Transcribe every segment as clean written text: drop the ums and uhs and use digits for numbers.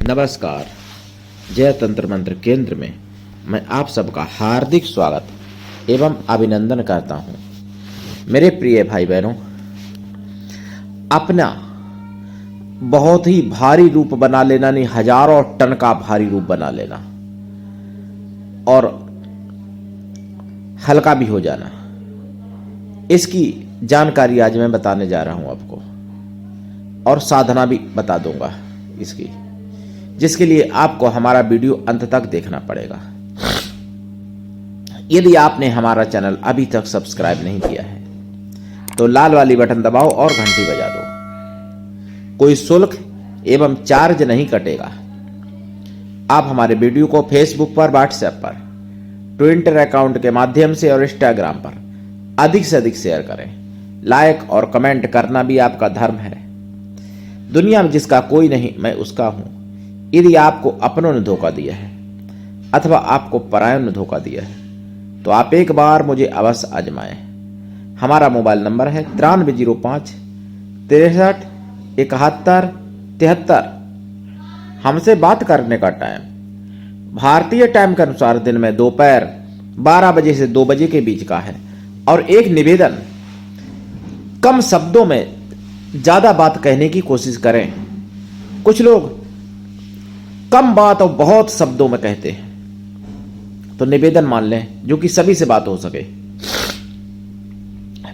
नमस्कार। जय तंत्र मंत्र केंद्र में मैं आप सबका हार्दिक स्वागत एवं अभिनंदन करता हूं। मेरे प्रिय भाई बहनों, अपना बहुत ही भारी रूप बना लेना, नहीं हजारों टन का भारी रूप बना लेना और हल्का भी हो जाना, इसकी जानकारी आज मैं बताने जा रहा हूं आपको, और साधना भी बता दूंगा इसकी, जिसके लिए आपको हमारा वीडियो अंत तक देखना पड़ेगा। यदि आपने हमारा चैनल अभी तक सब्सक्राइब नहीं किया है तो लाल वाली बटन दबाओ और घंटी बजा दो। कोई शुल्क एवं चार्ज नहीं कटेगा। आप हमारे वीडियो को फेसबुक पर, व्हाट्सएप पर, ट्विटर अकाउंट के माध्यम से और इंस्टाग्राम पर अधिक से अधिक शेयर करें। लाइक और कमेंट करना भी आपका धर्म है। दुनिया में जिसका कोई नहीं, मैं उसका हूं। यदि आपको अपनों ने धोखा दिया है अथवा आपको परायों ने धोखा दिया है तो आप एक बार मुझे अवश्य आजमाएं। हमारा मोबाइल नंबर है 9305 63 71 73। हमसे बात करने का टाइम भारतीय टाइम के अनुसार दिन में दोपहर 12 बजे से 2 बजे के बीच का है। और एक निवेदन, कम शब्दों में ज्यादा बात कहने की कोशिश करें। कुछ लोग कम बात और बहुत शब्दों में कहते हैं, तो निवेदन मान लें जो कि सभी से बात हो सके।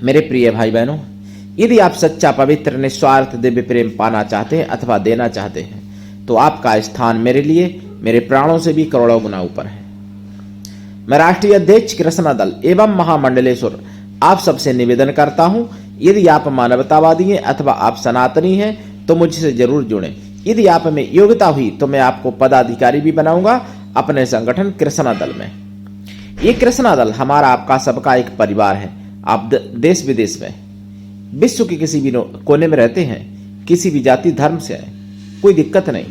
मेरे प्रिय भाई बहनों, यदि आप सच्चा, पवित्र, निस्वार्थ दिव्य प्रेम पाना चाहते हैं अथवा देना चाहते हैं तो आपका स्थान मेरे लिए मेरे प्राणों से भी करोड़ों गुना ऊपर है। मैं राष्ट्रीय अध्यक्ष कृष्णा दल एवं महामंडलेश्वर आप सबसे निवेदन करता हूं, यदि आप मानवतावादी हैं अथवा आप सनातनी हैं तो मुझसे जरूर जुड़ें। यदि आप में योग्यता हुई तो मैं आपको पदाधिकारी भी बनाऊंगा अपने संगठन कृष्णा दल में। ये कृष्णा दल हमारा, आपका, सबका एक परिवार है। आप देश विदेश में, विश्व के किसी भी कोने में रहते हैं, किसी भी जाति धर्म से हैं, कोई दिक्कत नहीं।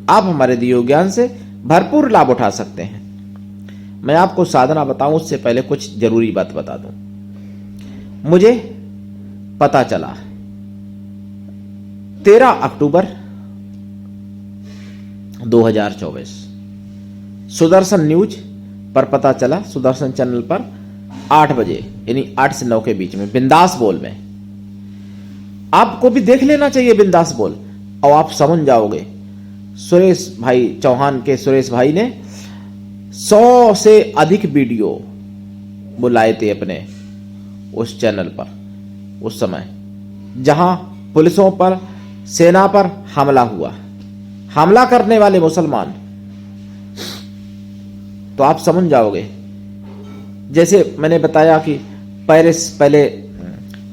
आप हमारे दिए ज्ञान से भरपूर लाभ उठा सकते हैं। मैं आपको साधना बताऊं उससे पहले कुछ जरूरी बात बता दूं। मुझे पता चला 13 अक्टूबर 2024 सुदर्शन न्यूज पर पता चला, सुदर्शन चैनल पर 8 बजे यानी 8 से 9 के बीच में बिंदास बोल में। आपको भी देख लेना चाहिए बिंदास बोल, और आप समझ जाओगे। सुरेश भाई चौहान के सुरेश भाई ने 100 से अधिक वीडियो बुलाए थे अपने उस चैनल पर, उस समय जहां पुलिसों पर, सेना पर हमला हुआ, हमला करने वाले मुसलमान, तो आप समझ जाओगे। जैसे मैंने बताया कि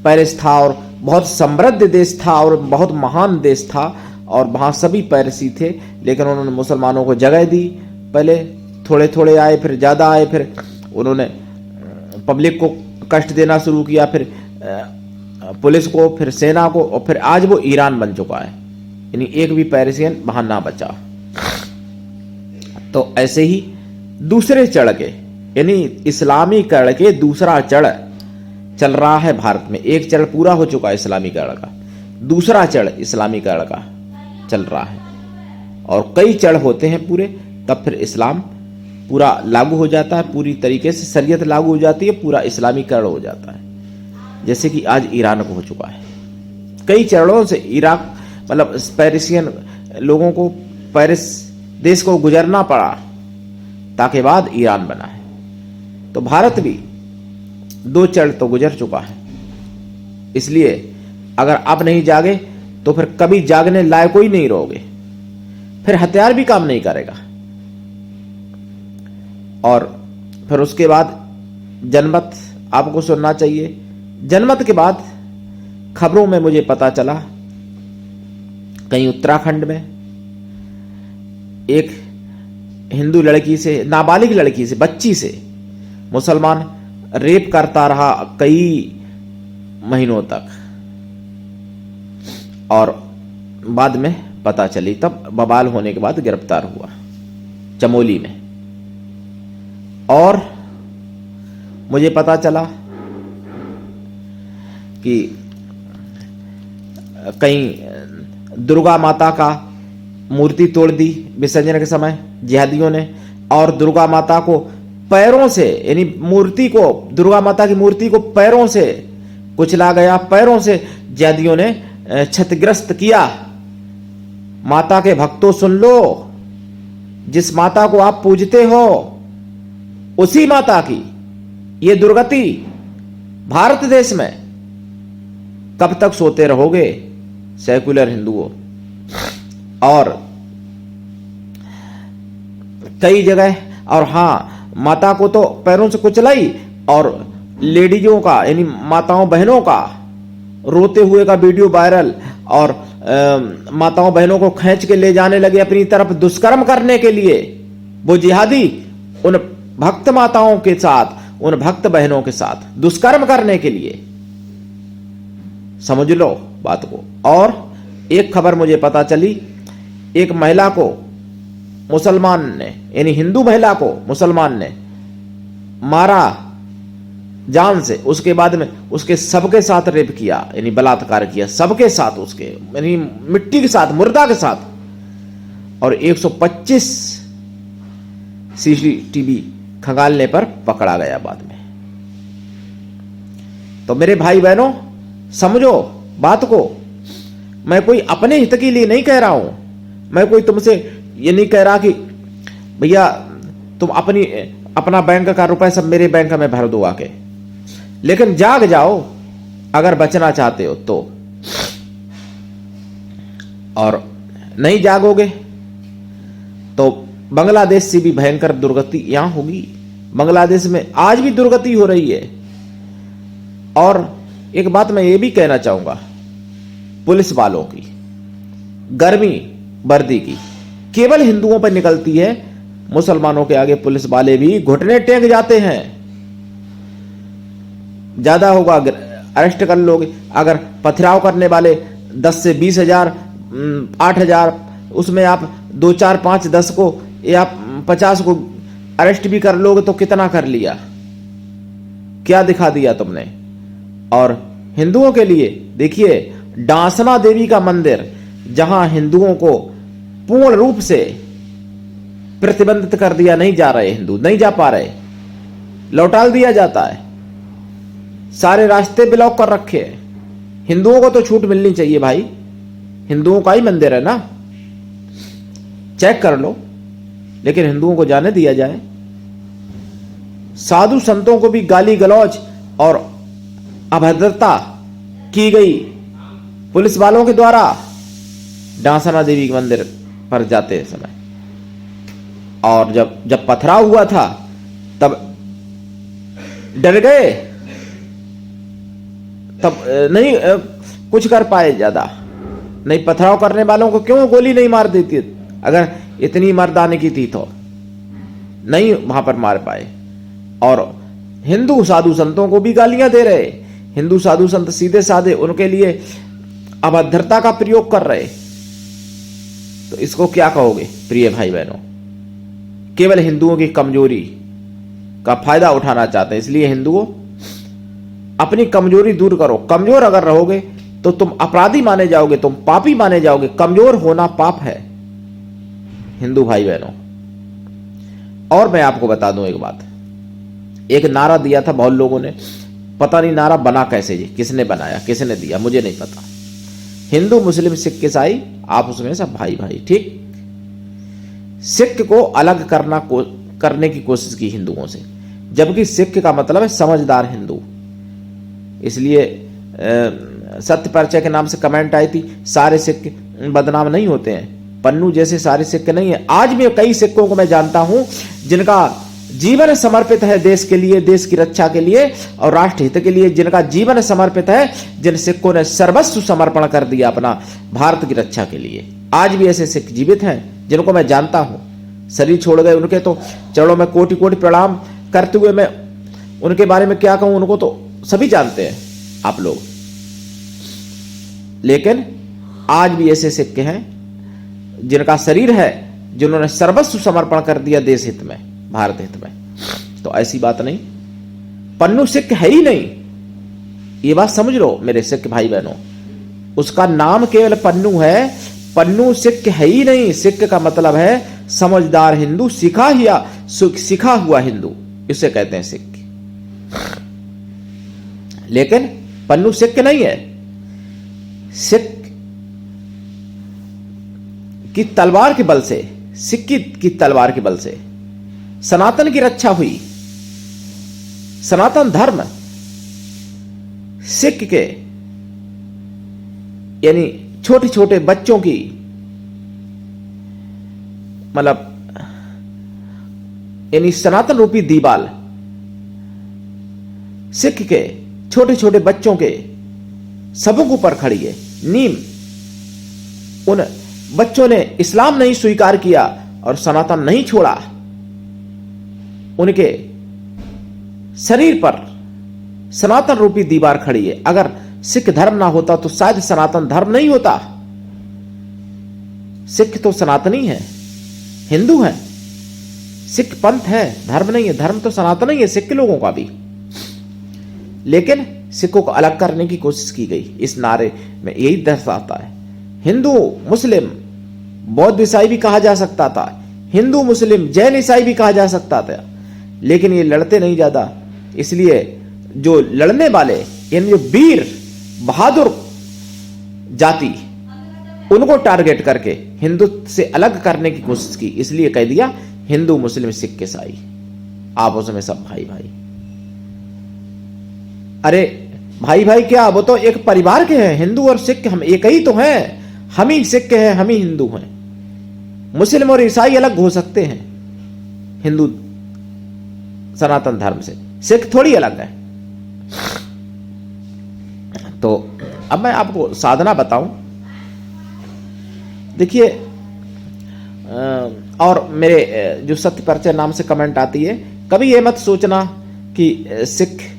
पेरिस था और बहुत समृद्ध देश था और बहुत महान देश था, और वहां सभी पेरिसी थे, लेकिन उन्होंने मुसलमानों को जगह दी। पहले थोड़े थोड़े आए, फिर ज्यादा आए, फिर उन्होंने पब्लिक को कष्ट देना शुरू किया, फिर पुलिस को, फिर सेना को, और फिर आज वो ईरान बन चुका है। यानी एक भी पेरिसियन वहां ना बचा। तो ऐसे ही दूसरे चढ़ के, यानी इस्लामीकरण के दूसरा चढ़ चल रहा है भारत में। एक चढ़ पूरा हो चुका है इस्लामीकरण का, दूसरा चढ़ इस्लामीकरण का चल रहा है। और कई चढ़ होते हैं पूरे, तब फिर इस्लाम पूरा लागू हो जाता है, पूरी तरीके से शरीयत लागू हो जाती है, पूरा इस्लामीकरण हो जाता है। जैसे कि आज ईरान को हो चुका है। कई चरणों से इराक, मतलब पेरिसियन लोगों को पेरिस देश को गुजरना पड़ा, ताकि बाद ईरान बना है। तो भारत भी 2 चढ़ तो गुजर चुका है। इसलिए अगर आप नहीं जागे तो फिर कभी जागने लायक ही नहीं रहोगे, फिर हथियार भी काम नहीं करेगा। और फिर उसके बाद जनमत आपको सुनना चाहिए। जनमत के बाद खबरों में मुझे पता चला कहीं उत्तराखंड में एक हिंदू लड़की से, नाबालिग लड़की से, बच्ची से मुसलमान रेप करता रहा कई महीनों तक, और बाद में पता चली, तब बवाल होने के बाद गिरफ्तार हुआ चमोली में। और मुझे पता चला कि कहीं दुर्गा माता का मूर्ति तोड़ दी विसर्जन के समय जिहादियों ने, और दुर्गा माता को पैरों से, यानी मूर्ति को, दुर्गा माता की मूर्ति को पैरों से कुचला गया, पैरों से जिहादियों ने क्षतिग्रस्त किया। माता के भक्तों सुन लो, जिस माता को आप पूजते हो उसी माता की ये दुर्गति भारत देश में। कब तक सोते रहोगे सेकुलर हिंदुओं? और कई जगह, और हां, माता को तो पैरों से कुचलाई, और लेडीजों का, यानी माताओं बहनों का रोते हुए का वीडियो वायरल, और माताओं बहनों को खींच के ले जाने लगे अपनी तरफ दुष्कर्म करने के लिए। वो जिहादी उन भक्त माताओं के साथ, उन भक्त बहनों के साथ दुष्कर्म करने के लिए। समझ लो बात को। और एक खबर मुझे पता चली, एक महिला को मुसलमान ने, यानी हिंदू महिला को मुसलमान ने मारा जान से, उसके बाद में उसके सबके साथ रेप किया, यानी बलात्कार किया सबके साथ, उसके यानी मिट्टी के साथ, मुर्दा के साथ। और 125 सीसीटीवी खंगालने पर पकड़ा गया बाद में। तो मेरे भाई बहनों समझो बात को। मैं कोई अपने हित के लिए नहीं कह रहा हूं, मैं कोई तुमसे ये नहीं कह रहा कि भैया तुम अपना बैंक का रुपए सब मेरे बैंक में भर दो आके, लेकिन जाग जाओ अगर बचना चाहते हो तो। और नहीं जागोगे तो बांग्लादेश से भी भयंकर दुर्गति यहां होगी। बांग्लादेश में आज भी दुर्गति हो रही है। और एक बात मैं ये भी कहना चाहूंगा, पुलिस वालों की गर्मी वर्दी की केवल हिंदुओं पर निकलती है, मुसलमानों के आगे पुलिस वाले भी घुटने टेक जाते हैं। ज्यादा होगा अरेस्ट कर लोगे। अगर पथराव करने वाले 10 से 20 हजार 8 हजार, उसमें आप 2 4 5 10 को या 50 को अरेस्ट भी कर लोगे तो कितना कर लिया, क्या दिखा दिया तुमने। और हिंदुओं के लिए देखिए, डांसना देवी का मंदिर जहां हिंदुओं को पूर्ण रूप से प्रतिबंधित कर दिया, नहीं जा रहे हिंदू, नहीं जा पा रहे, लौटा दिया जाता है, सारे रास्ते ब्लॉक कर रखे हैं। हिंदुओं को तो छूट मिलनी चाहिए भाई, हिंदुओं का ही मंदिर है ना, चेक कर लो, लेकिन हिंदुओं को जाने दिया जाए। साधु संतों को भी गाली गलौज और अभद्रता की गई पुलिस वालों के द्वारा डांसना देवी के मंदिर पर जाते समय। और जब पथराव हुआ था तब डर गए, तब नहीं कुछ कर पाए ज्यादा। नहीं, पथराव करने वालों को क्यों गोली नहीं मार देती? अगर इतनी मर्दाने की थी तो नहीं वहां पर मार पाए। और हिंदू साधु संतों को भी गालियां दे रहे, हिंदू साधु संत सीधे साधे उनके लिए अभद्रता का प्रयोग कर रहे। तो इसको क्या कहोगे प्रिय भाई बहनों? केवल हिंदुओं की कमजोरी का फायदा उठाना चाहते हैं, इसलिए हिंदुओं अपनी कमजोरी दूर करो। कमजोर अगर रहोगे तो तुम अपराधी माने जाओगे, तुम पापी माने जाओगे। कमजोर होना पाप है हिंदू भाई बहनों। और मैं आपको बता दूं एक बात, एक नारा दिया था बहुत लोगों ने, पता नहीं नारा बना कैसे, जी किसने बनाया, किसने दिया, मुझे नहीं पता। हिंदू मुस्लिम सिख ईसाई आप उसमें सब भाई भाई, ठीक। सिख को अलग करने की कोशिश की हिंदुओं से, जबकि सिख का मतलब है समझदार हिंदू। इसलिए सत्य परिचय के नाम से कमेंट आई थी, सारे सिख बदनाम नहीं होते हैं, पन्नू जैसे सारे सिख नहीं है। आज भी कई सिखों को मैं जानता हूं जिनका जीवन समर्पित है देश के लिए, देश की रक्षा के लिए और राष्ट्र हित के लिए, जिनका जीवन समर्पित है, जिन सिखों ने सर्वस्व समर्पण कर दिया अपना भारत की रक्षा के लिए। आज भी ऐसे सिख जीवित हैं जिनको मैं जानता हूं, शरीर छोड़ गए उनके तो चरणों में कोटि कोटि प्रणाम करते हुए मैं उनके बारे में क्या कहूं, उनको तो सभी जानते हैं आप लोग। लेकिन आज भी ऐसे सिख हैं जिनका शरीर है, जिन्होंने सर्वस्व समर्पण कर दिया देश हित में, भारत हित में। तो ऐसी बात नहीं, पन्नू सिख है ही नहीं, ये बात समझ लो मेरे सिख भाई बहनों। उसका नाम केवल पन्नू है, पन्नू सिख है ही नहीं। सिख का मतलब है समझदार हिंदू, सिखा हुआ हिंदू, इसे कहते हैं सिख। लेकिन पन्नू सिख नहीं है। सिख की तलवार के बल से, सिख की तलवार के बल से सनातन की रक्षा हुई। सनातन धर्म सिख के यानी छोटे छोटे बच्चों की, मतलब यानी सनातन रूपी दीवाल सिख के छोटे छोटे बच्चों के सबक ऊपर खड़ी है। नीम उन बच्चों ने इस्लाम नहीं स्वीकार किया और सनातन नहीं छोड़ा, उनके शरीर पर सनातन रूपी दीवार खड़ी है। अगर सिख धर्म ना होता तो शायद सनातन धर्म नहीं होता। सिख तो सनातनी है, हिंदू है। सिख पंथ है, धर्म नहीं है। धर्म तो सनातन ही है सिख लोगों का भी। लेकिन सिखों को अलग करने की कोशिश की गई। इस नारे में यही दर्शाता है। हिंदू मुस्लिम बौद्ध ईसाई भी कहा जा सकता था, हिंदू मुस्लिम जैन ईसाई भी कहा जा सकता था, लेकिन ये लड़ते नहीं ज्यादा। इसलिए जो लड़ने वाले यानी जो वीर बहादुर जाति, उनको टारगेट करके हिंदू से अलग करने की कोशिश की। इसलिए कह दिया हिंदू मुस्लिम सिख ईसाई आपस में सब भाई भाई। अरे भाई भाई क्या, वो तो एक परिवार के हैं। हिंदू और सिख हम एक ही तो हैं। हम ही सिख हैं, हम ही हिंदू हैं। मुस्लिम और ईसाई अलग हो सकते हैं हिंदू सनातन धर्म से, सिख थोड़ी अलग है। तो अब मैं आपको साधना बताऊं। देखिए, और मेरे जो सत्य परिचय नाम से कमेंट आती है, कभी ये मत सोचना कि सिख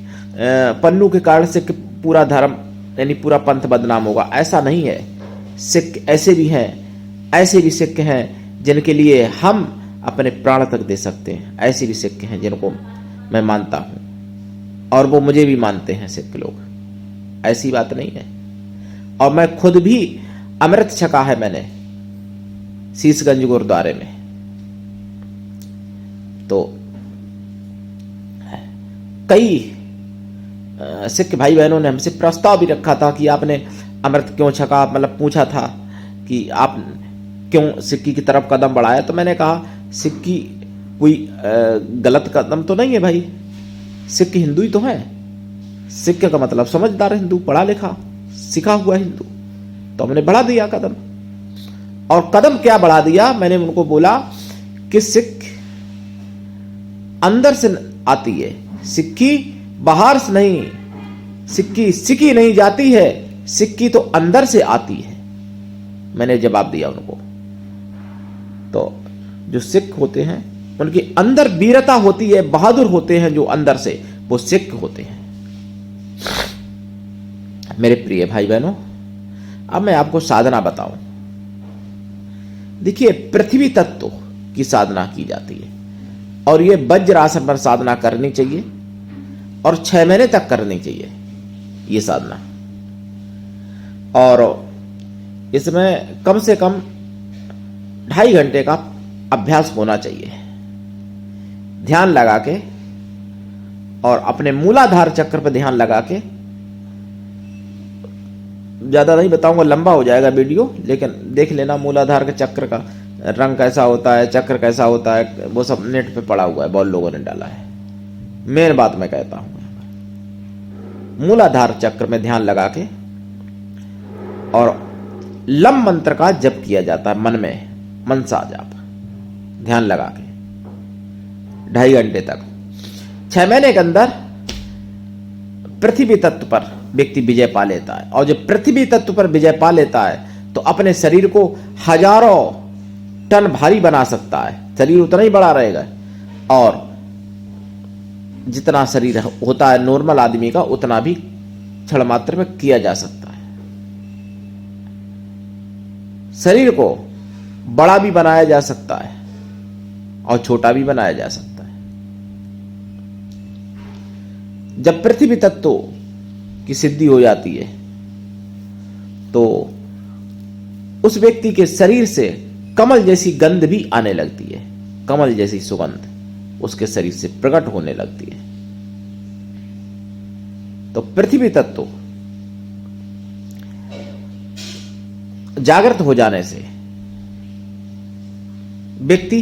पन्नू के कारण सिख पूरा धर्म यानी पूरा पंथ बदनाम होगा। ऐसा नहीं है। सिख ऐसे भी हैं, ऐसे भी सिख हैं जिनके लिए हम अपने प्राण तक दे सकते हैं। ऐसे भी सिख हैं जिनको मैं मानता हूं और वो मुझे भी मानते हैं सिख लोग। ऐसी बात नहीं है। और मैं खुद भी अमृत छका है मैंने शीशगंज गुरुद्वारे में। तो कई सिख भाई बहनों ने हमसे प्रस्ताव भी रखा था कि आपने अमृत क्यों छका, मतलब पूछा था कि आप क्यों सिक्की की तरफ कदम बढ़ाया। तो मैंने कहा सिक्की कोई गलत कदम तो नहीं है भाई। सिख हिंदू ही तो है। सिख का मतलब समझदार हिंदू, पढ़ा लिखा सिखा हुआ हिंदू। तो हमने बढ़ा दिया कदम। और कदम क्या बढ़ा दिया, मैंने उनको बोला कि सिख अंदर से आती है, सिक्की बाहर से नहीं। सिक्की सिक्की नहीं जाती है, सिक्की तो अंदर से आती है। मैंने जवाब दिया उनको। तो जो सिख होते हैं उनके अंदर वीरता होती है, बहादुर होते हैं जो अंदर से, वो सिख होते हैं। मेरे प्रिय भाई बहनों, अब मैं आपको साधना बताऊं। देखिए, पृथ्वी तत्व की साधना की जाती है और ये वज्र आसन पर साधना करनी चाहिए और 6 महीने तक करनी चाहिए ये साधना। और इसमें कम से कम 2.5 घंटे का अभ्यास होना चाहिए, ध्यान लगा के। और अपने मूलाधार चक्र पर ध्यान लगा के। ज्यादा नहीं बताऊंगा, लंबा हो जाएगा वीडियो, लेकिन देख लेना मूलाधार के चक्र का रंग कैसा होता है, चक्र कैसा होता है, वो सब नेट पे पड़ा हुआ है, बहुत लोगों ने डाला है। मेन बात मैं कहता हूं, मूलाधार चक्र में ध्यान लगा के और लम मंत्र का जप किया जाता है मन में, मनसा जाप, ध्यान लगा के 2.5 घंटे तक। 6 महीने के अंदर पृथ्वी तत्व पर व्यक्ति विजय पा लेता है। और जब पृथ्वी तत्व पर विजय पा लेता है तो अपने शरीर को हजारों टन भारी बना सकता है। शरीर उतना ही बड़ा रहेगा और जितना शरीर होता है नॉर्मल आदमी का, उतना भी क्षण मात्र में किया जा सकता है। शरीर को बड़ा भी बनाया जा सकता है और छोटा भी बनाया जा सकता है। जब पृथ्वी तत्व की सिद्धि हो जाती है तो उस व्यक्ति के शरीर से कमल जैसी गंध भी आने लगती है, कमल जैसी सुगंध उसके शरीर से प्रकट होने लगती है। तो पृथ्वी तत्व जागृत हो जाने से व्यक्ति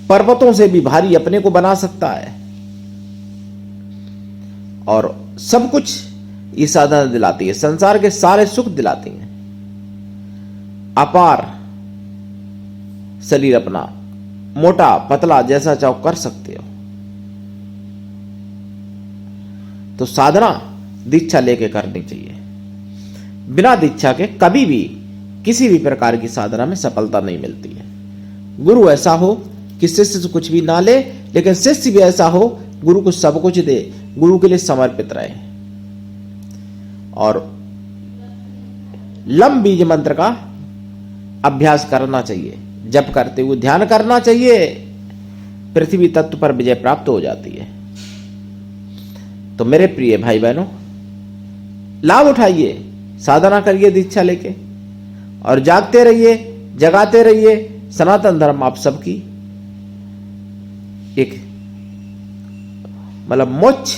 पर्वतों से भी भारी अपने को बना सकता है और सब कुछ ये साधना दिलाती है, संसार के सारे सुख दिलाती है। अपार शरीर अपना मोटा पतला जैसा चाहो कर सकते हो। तो साधना दीक्षा लेके करनी चाहिए। बिना दीक्षा के कभी भी किसी भी प्रकार की साधना में सफलता नहीं मिलती है। गुरु ऐसा हो कि शिष्य से कुछ भी ना ले, लेकिन शिष्य भी ऐसा हो गुरु को सब कुछ दे, गुरु के लिए समर्पित रहे। और लम बीज मंत्र का अभ्यास करना चाहिए, जप करते हुए ध्यान करना चाहिए, पृथ्वी तत्व पर विजय प्राप्त हो जाती है। तो मेरे प्रिय भाई बहनों, लाभ उठाइए, साधना करिए दीक्षा लेके और जागते रहिए, जगाते रहिए। सनातन धर्म आप सबकी एक मतलब मोक्ष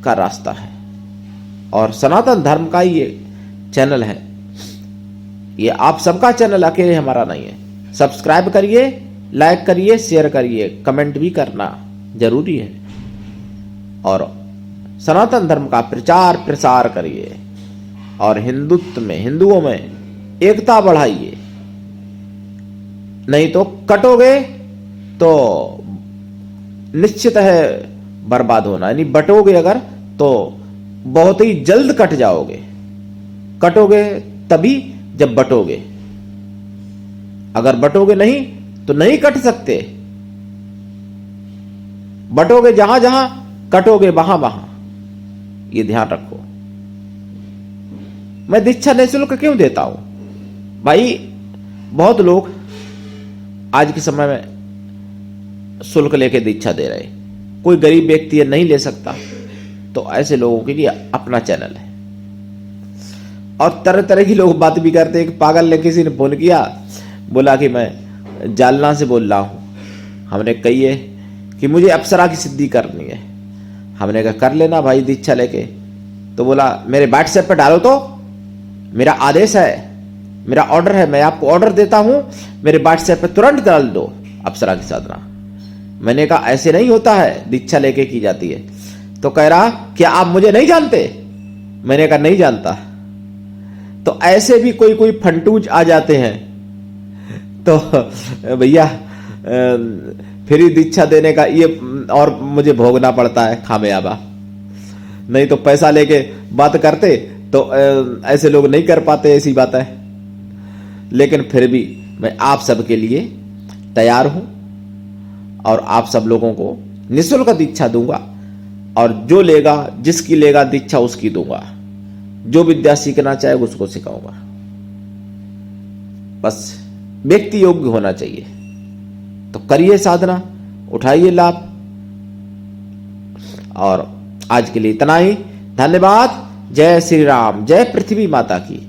का रास्ता है और सनातन धर्म का ये चैनल है। ये आप सबका चैनल, अकेले हमारा नहीं है। सब्सक्राइब करिए, लाइक करिए, शेयर करिए, कमेंट भी करना जरूरी है और सनातन धर्म का प्रचार प्रसार करिए और हिंदुओं में एकता बढ़ाइए। नहीं तो कटोगे तो निश्चित है बर्बाद होना, यानी बटोगे अगर तो बहुत ही जल्द कट जाओगे। कटोगे तभी जब बटोगे, अगर बटोगे नहीं तो नहीं कट सकते। बटोगे जहां जहां, कटोगे वहां वहां, ये ध्यान रखो। मैं दीक्षा निःशुल्क क्यों देता हूं भाई? बहुत लोग आज के समय में शुल्क लेके दीक्षा दे रहे। कोई गरीब व्यक्ति है, नहीं ले सकता, तो ऐसे लोगों के लिए अपना चैनल है। और तरह तरह की लोग बात भी करते हैं। एक पागल ने किसी ने फोन किया, बोला कि मैं जालना से बोल रहा हूं। हमने कही है कि मुझे अप्सरा की सिद्धि करनी है। हमने कहा कर लेना भाई दीक्षा लेके। तो बोला मेरे व्हाट्सएप पे डालो, तो मेरा आदेश है, मेरा ऑर्डर है, मैं आपको ऑर्डर देता हूं, मेरे व्हाट्सएप पे तुरंत डाल दो अप्सरा की साधना। मैंने कहा ऐसे नहीं होता है, दीक्षा लेके की जाती है। तो कह रहा क्या आप मुझे नहीं जानते? मैंने कहा नहीं जानता। तो ऐसे भी कोई कोई फंटूज आ जाते हैं। तो भैया फ्री दीक्षा देने का ये और मुझे भोगना पड़ता है खामियाबा। नहीं तो पैसा लेके बात करते तो ऐसे लोग नहीं कर पाते ऐसी बात है। लेकिन फिर भी मैं आप सबके लिए तैयार हूं और आप सब लोगों को निःशुल्क दीक्षा दूंगा। और जो लेगा, जिसकी लेगा दीक्षा उसकी दूंगा। जो विद्या सीखना चाहे उसको सिखाऊंगा। बस व्यक्ति योग्य होना चाहिए। तो करिए साधना, उठाइए लाभ। और आज के लिए इतना ही। धन्यवाद। जय श्री राम, जय पृथ्वी माता की।